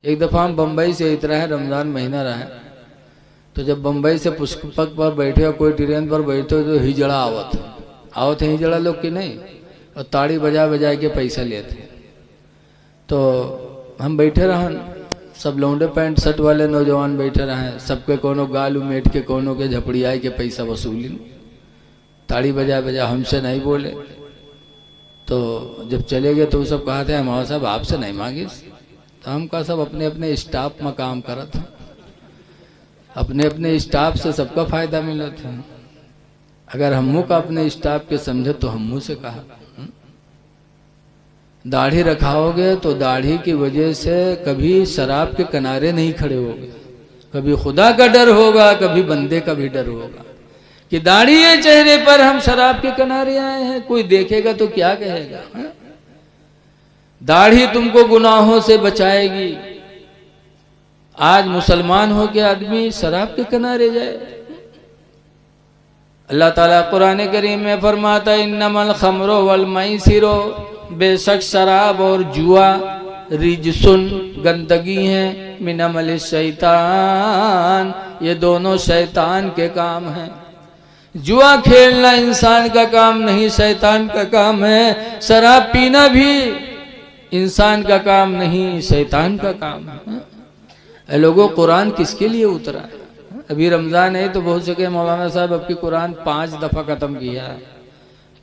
एक दफ़ा हम बम्बई से इतरा है, रमज़ान महीना रहा है, तो जब बम्बई से पुष्पक पर बैठे और कोई ट्रेन पर बैठे हो तो हिजड़ा आवत है हिजड़ा लोग की नहीं, और ताड़ी बजा बजा के पैसा लेते। तो हम बैठे रहन, सब लौंडे पैंट शर्ट वाले नौजवान बैठे रहे, सबके कोनो गाल उमेट के कोनो के झपड़ियाई के पैसा वसूली, ताड़ी बजा बजा हमसे नहीं बोले। तो जब चले गए तो वो सब कहा थे हमारा साहब आपसे नहीं मांगी। तो हम कहा सब अपने अपने स्टाफ में काम करा था, अपने अपने स्टाफ से सबका फायदा मिला था। अगर हमू का अपने स्टाफ के समझे तो हमू से कहा दाढ़ी रखाओगे तो दाढ़ी की वजह से कभी शराब के किनारे नहीं खड़े होगे, कभी खुदा का डर होगा, कभी बंदे का भी डर होगा कि दाढ़ी है चेहरे पर हम शराब के किनारे आए हैं, कोई देखेगा तो क्या कहेगा। दाढ़ी तुमको गुनाहों से बचाएगी। आज मुसलमान हो के आदमी शराब के किनारे जाए। अल्लाह ताला कुरान करीम में फरमाता है इन्नमल खमरो वल मैसिरो, बेशक शराब और जुआ रिजसुन गंदगी हैं, मिनमल शैतान, ये दोनों शैतान के काम हैं। जुआ खेलना इंसान का काम नहीं, शैतान का काम है। शराब पीना भी इंसान का काम नहीं, शैतान का काम है। लोगों, कुरान किसके लिए उतरा है? अभी रमजान है तो बहुत जगह मौलाना साहब अब की कुरान 5 दफा खत्म किया है।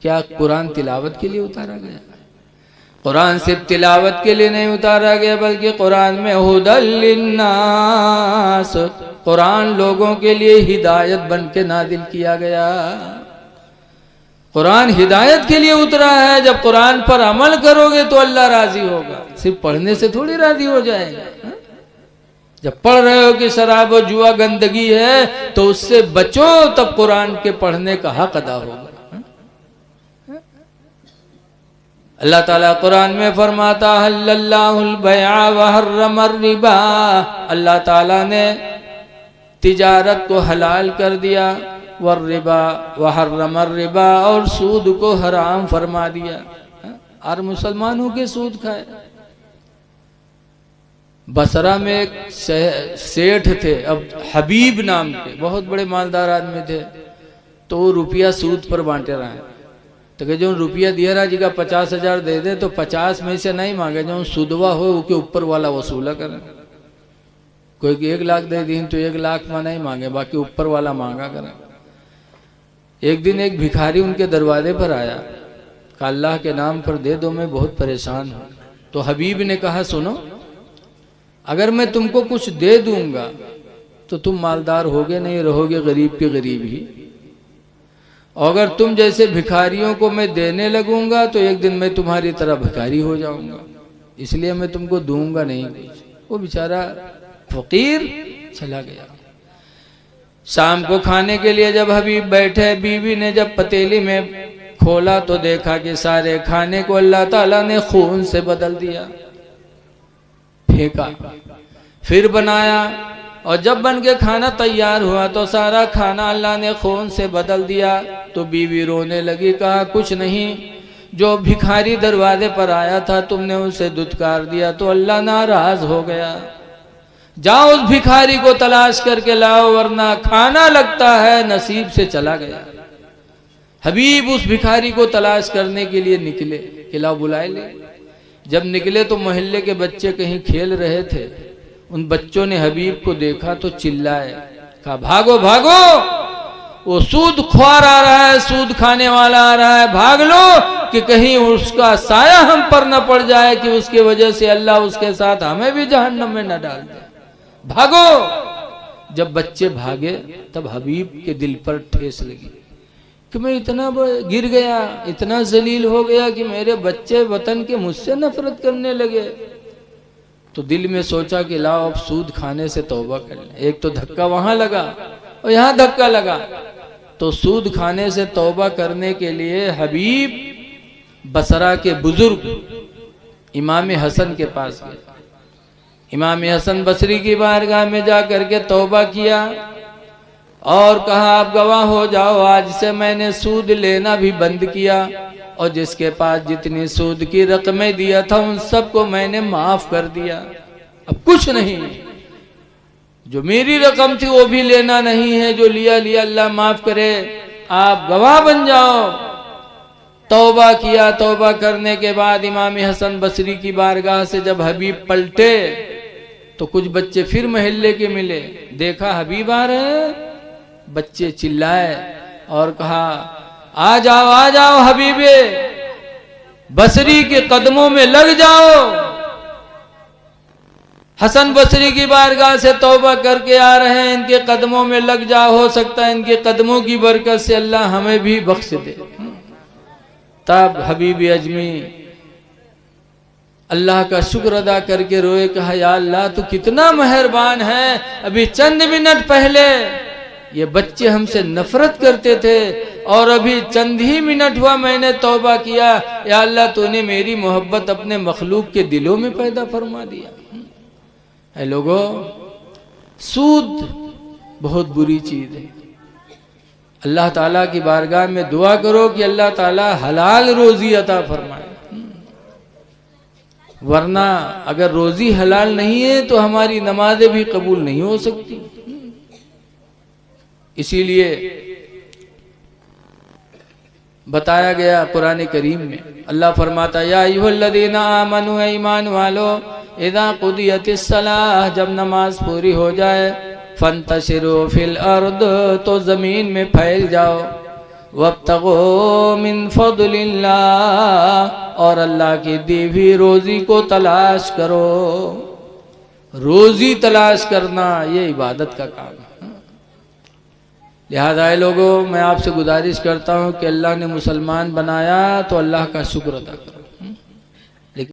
क्या कुरान तिलावत के लिए उतारा गया? कुरान सिर्फ तिलावत के लिए नहीं उतारा गया, बल्कि कुरान में हुदल लिन्नास, कुरान लोगों के लिए हिदायत बन के नादिल किया गया। कुरान हिदायत के लिए उतरा है। जब कुरान पर अमल करोगे तो अल्लाह राजी होगा, सिर्फ पढ़ने से थोड़ी राजी हो जाएगा। जब पढ़ रहे हो कि शराब और जुआ गंदगी है तो उससे बचो, तब कुरान के पढ़ने का हक अदा होगा। अल्लाह ताला कुरान में फरमाता हल्लल्लाहुल बैअ व हर्रमर रिबा, अल्लाह ताला ने तिजारत को हलाल कर दिया, वर रिबा व हर्रमर रिबा, और सूद को हराम फरमा दिया। और मुसलमानों के सूद खाए। बसरा में एक सेठ थे, अब हबीब नाम के, बहुत बड़े मालदार आदमी थे। तो वो रुपया सूद पर बांटे रहे। तो कि जो रुपया दिया रहा जी का 50,000 दे दे, तो 50 में से नहीं मांगे, जो सुदवा हो उसके ऊपर वाला वसूला करें। कोई 1 लाख दे दी तो 1 लाख में नहीं मांगे, बाकी ऊपर वाला मांगा करें। एक दिन एक भिखारी उनके दरवाजे पर आया, कहा अल्लाह के नाम पर दे दो, मैं बहुत परेशान हूँ। तो हबीब ने कहा सुनो, अगर मैं तुमको कुछ दे दूंगा तो तुम मालदार होगे नहीं, रहोगे गरीब के गरीब ही। और अगर तुम जैसे भिखारियों को मैं देने लगूंगा तो एक दिन मैं तुम्हारी तरह भिखारी हो जाऊंगा, इसलिए मैं तुमको दूंगा नहीं कुछ। वो बेचारा फकीर चला गया। शाम को खाने के लिए जब हबीब बैठे, बीवी ने जब पतीली में खोला तो देखा कि सारे खाने को अल्लाह ताला ने खून से बदल दिया। फेंका, फिर बनाया, और जब बन के खाना तैयार हुआ तो सारा खाना अल्लाह ने खून से बदल दिया। तो बीवी रोने लगी, कहा कुछ नहीं, जो भिखारी दरवाजे पर आया था तुमने उसे दुत्कार दिया तो अल्लाह नाराज हो गया। जाओ उस भिखारी को तलाश करके लाओ, वरना खाना लगता है नसीब से चला गया। हबीब उस भिखारी को तलाश करने के लिए निकले, खिलाओ बुलाए ले। जब निकले तो मोहल्ले के बच्चे कहीं खेल रहे थे। उन बच्चों ने हबीब को देखा तो चिल्लाए, कहा भागो भागो, वो सूद ख्वार आ रहा है, सूद खाने वाला आ रहा है, भाग लो कि कहीं उसका साया हम पर न पड़ जाए कि उसके वजह से अल्लाह उसके साथ हमें भी जहन्नम में न डाल दे, भागो। जब बच्चे भागे तब हबीब के दिल पर ठेस लगी कि मैं इतना गिर गया, इतना जलील हो गया कि मेरे बच्चे वतन के मुझसे नफरत करने लगे। तो दिल में सोचा कि लाओ अब सूद खाने से तौबा कर ले। एक तो धक्का वहां लगा और यहाँ धक्का लगा, तो सूद खाने से तौबा करने के लिए हबीब बसरा के बुजुर्ग इमाम हसन के पास गए। इमाम हसन बसरी की बारगाह में जा करके तौबा किया और कहा आप गवाह हो जाओ, आज से मैंने सूद लेना भी बंद किया, और जिसके पास जितनी सूद की रकमें दिया था उन सबको मैंने माफ कर दिया। अब कुछ नहीं, जो मेरी रकम थी वो भी लेना नहीं है, जो लिया लिया अल्लाह माफ करे, आप गवाह बन जाओ। तौबा किया। तौबा करने के बाद इमाम हसन बसरी की बारगाह से जब हबीब पलटे तो कुछ बच्चे फिर मोहल्ले के मिले, देखा हबीब आ रहे, बच्चे चिल्लाए और कहा आ जाओ हबीबे, बसरी के कदमों में लग जाओ। हसन बसरी की बारगाह से तौबा करके आ रहे हैं, इनके कदमों में लग जाओ, हो सकता है इनके कदमों की बरकत से अल्लाह हमें भी बख्श दे। तब हबीब अजमी अल्लाह का शुक्र अदा करके रोए, कहा या अल्लाह तू कितना मेहरबान है, अभी चंद मिनट पहले ये बच्चे हमसे नफरत करते थे और अभी चंद ही मिनट हुआ मैंने तौबा किया, या अल्लाह तूने मेरी मोहब्बत अपने मखलूक के दिलों में पैदा फरमा दिया। है लोगों, सूद बहुत बुरी चीज है। अल्लाह ताला की बारगाह में दुआ करो कि अल्लाह ताला हलाल रोजी अता फरमाए, वरना अगर रोजी हलाल नहीं है तो हमारी नमाजें भी कबूल नहीं हो सकती। इसीलिए बताया गया कुरान करीम में, अल्लाह फरमाता या अय्युहल्लज़ीना आमनू, ईमान वालो, इज़ा कुदियतिस सलाह, जब नमाज पूरी हो जाए, फंतशिरू फिल अर्द, तो जमीन में फैल जाओ, वब्तगू मिन फज़लिल्लाह, और अल्लाह की दी हुई रोजी को तलाश करो। रोजी तलाश करना ये इबादत का काम है। लिहाजा लोगों, मैं आपसे गुजारिश करता हूँ कि अल्लाह ने मुसलमान बनाया तो अल्लाह का शुक्र अदा करो।